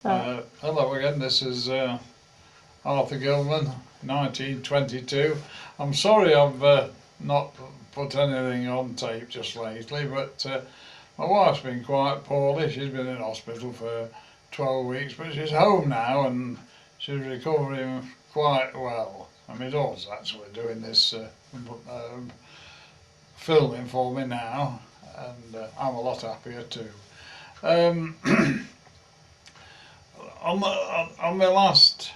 Hello again, this is Arthur Gillman, 1922. I'm sorry I've not put anything on tape just lately, but my wife's been quite poorly. She's been in hospital for 12 weeks, but she's home now and she's recovering quite well. And my daughter's actually doing this filming for me now, and I'm a lot happier too. Um, on my last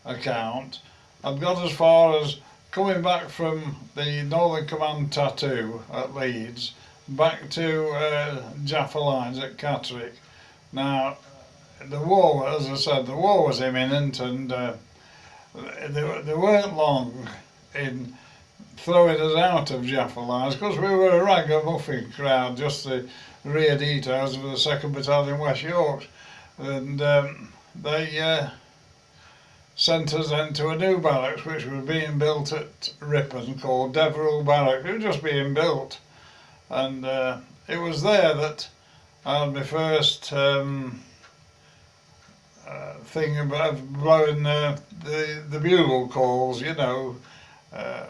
account, I'd got as far as coming back from the Northern Command tattoo at Leeds back to Jaffa Lines at Catterick. Now, the war, as I said, the war was imminent, and they weren't long in throwing us out of Jaffa Lines because we were a ragamuffin crowd, just the rear details of the 2nd Battalion West Yorkshire, and they sent us into a new barracks which was being built at Ripon called Deverell Barracks. It was just being built, and it was there that I had my first thing about blowing the bugle calls, you know,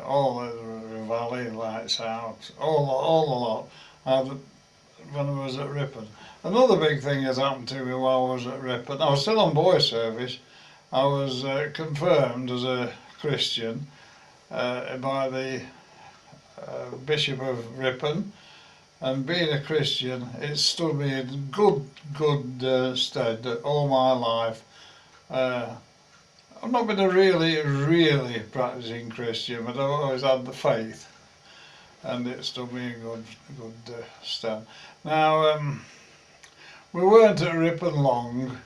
all the valley lights out, all the lot, when I was at Ripon. Another big thing has happened to me while I was at Ripon. I was still on boy service. I was confirmed as a Christian by the Bishop of Ripon, and being a Christian, it stood me in good stead all my life. I've not been a really practicing Christian, but I've always had the faith, and it stood me in good stead. Now, we weren't at Ripon long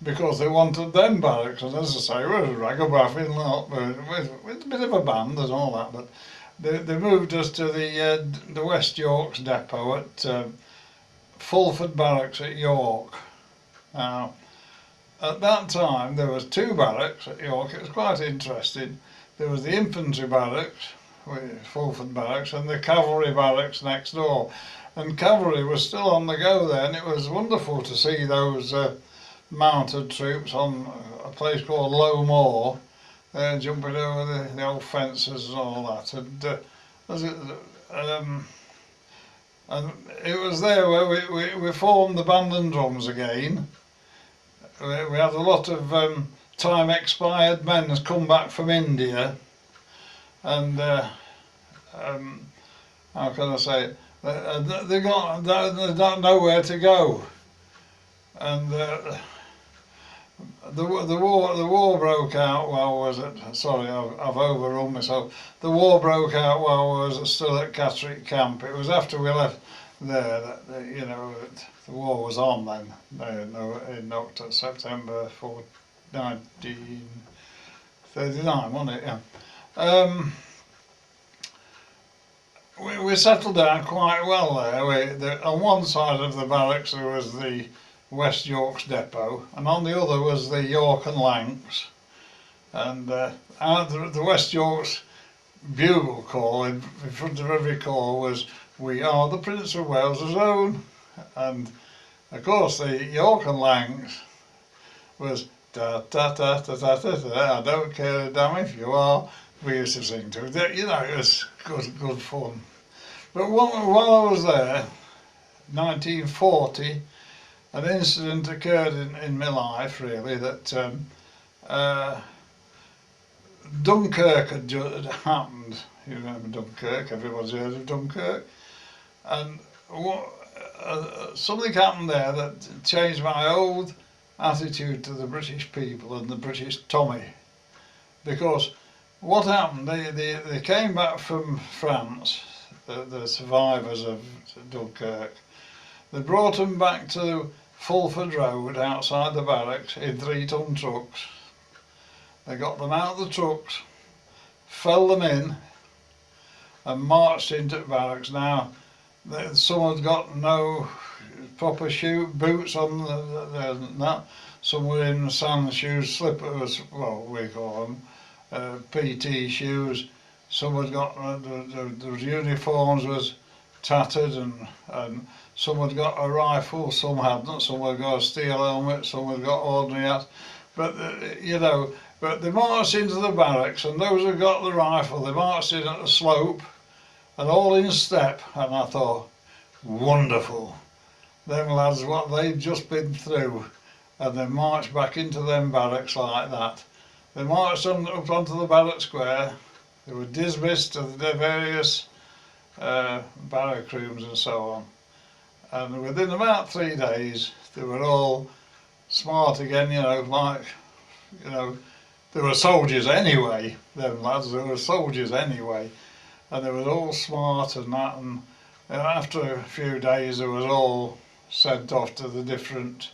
because they wanted them barracks, and as I say, we were a ragamuffin lot with a bit of a band and all that, but they moved us to the West Yorks depot at Fulford Barracks at York. Now, at that time there was 2 barracks at York. It was quite interesting. There was the infantry barracks, Fulford Barracks, and the cavalry barracks next door. And cavalry was still on the go there, and it was wonderful to see those mounted troops on a place called Low Moor, jumping over the old fences and all that. And it was there where we formed the band and drums again. We had a lot of time expired men has come back from India, and how can I say it? They don't know where to go, and the war broke out while I was at. Sorry, I've overrun myself. The war broke out while I was still at Catterick camp. It was after we left there that the war was on then. In October, September 1939, wasn't it? Yeah. We settled down quite well there. On one side of the barracks there was the West Yorks depot, and on the other was the York and Lancs. And the West Yorks bugle call in front of every call was, "We are the Prince of Wales's own." And of course the York and Lancs was da da da da da da da. I don't care a damn if you are. We used to sing to it. You know, it was good fun. But while I was there, 1940, an incident occurred in my life, really, that Dunkirk had happened. You remember Dunkirk? Everyone's heard of Dunkirk. And something happened there that changed my old attitude to the British people and the British Tommy. Because what happened, they came back from France, the survivors of Dunkirk. They brought them back to Fulford Road outside the barracks in 3-ton trucks. They got them out of the trucks, fell them in, and marched into the barracks. Now, some had got no proper boots on, that. Some were in sand shoes, slippers, well, we call them, PT shoes. Some had got, the uniforms was tattered, and some had got a rifle, some hadn't, some had got a steel helmet, some had got ordinary hats. But but they marched into the barracks, and those who got the rifle, they marched in at the slope, and all in step. And I thought, wonderful, them lads, what they'd just been through, and they marched back into them barracks like that. They marched up onto the barrack square. They were dismissed to the various barrack rooms and so on. And within about 3 days, they were all smart again, they were soldiers anyway, them lads, they were soldiers anyway. And they were all smart and that, and after a few days they was all sent off to the different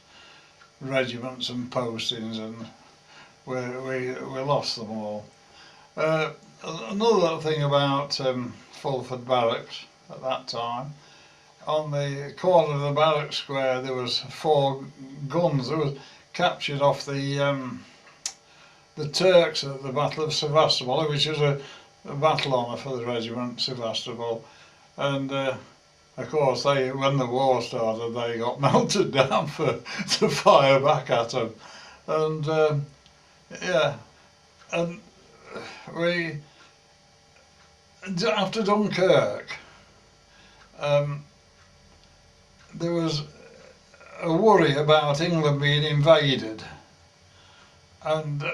regiments and postings, and we lost them all. Another thing about Fulford Barracks at that time, on the corner of the barrack square there was 4 guns that was captured off the Turks at the Battle of Sevastopol, which was a battle honour for the regiment, Sevastopol. And of course, when the war started, they got melted down to fire back at them. And and we, after Dunkirk, there was a worry about England being invaded, and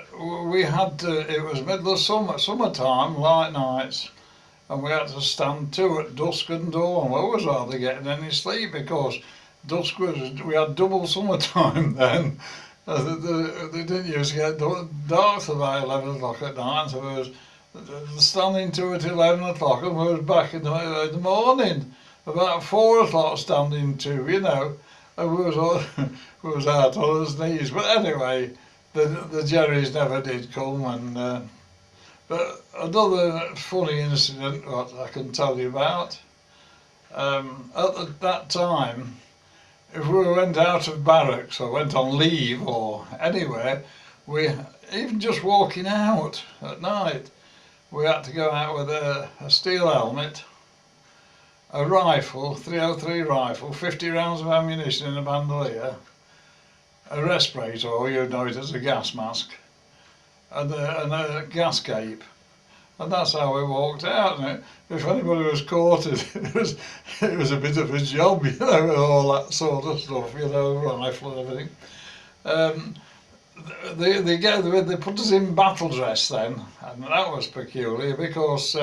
we had to, it was middle of summertime, light nights, and we had to stand to at dusk and dawn. Well, we was hardly getting any sleep, because dusk we had double summertime then. They didn't used to get dark till about 11 o'clock at night, so we was standing to at 11 o'clock, and we was back in the morning, about 4 o'clock standing to, and we was out on his knees. But anyway, the Jerrys never did come, and but another funny incident what I can tell you about, at that time, if we went out of barracks or went on leave or anywhere, even just walking out at night, we had to go out with a steel helmet, a rifle, 303 rifle, 50 rounds of ammunition in a bandolier, a respirator, or you know it as a gas mask, and a gas cape. And that's how we walked out. And if anybody was caught, it was a bit of a job, with all that sort of stuff, rifle and everything. They put us in battle dress then, and that was peculiar, because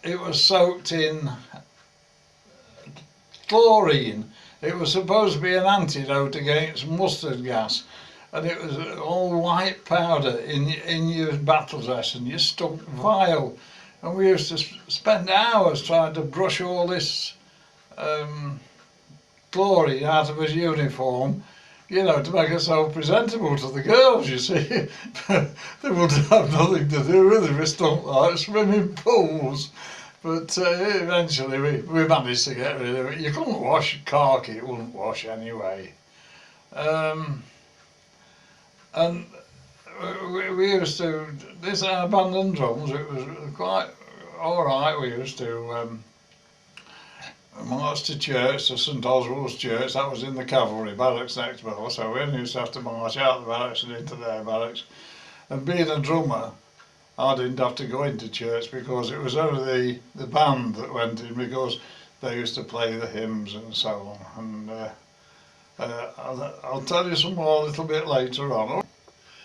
it was soaked in chlorine. It was supposed to be an antidote against mustard gas, and it was all white powder in your battle dress, and you stunk vile. And we used to spend hours trying to brush all this chlorine out of his uniform, to make herself presentable to the girls, you see. They wouldn't have nothing to do with it. We stunk like swimming pools. But eventually we managed to get rid of it. You couldn't wash khaki, it wouldn't wash anyway. And we used to, this abandoned drums, it was quite alright. We used to march to church, to St Oswald's Church. That was in the cavalry barracks next door, so we used to have to march out the barracks and into their barracks. And being a drummer, I didn't have to go into church, because it was only the band that went in, because they used to play the hymns and so on. And I'll tell you some more a little bit later on.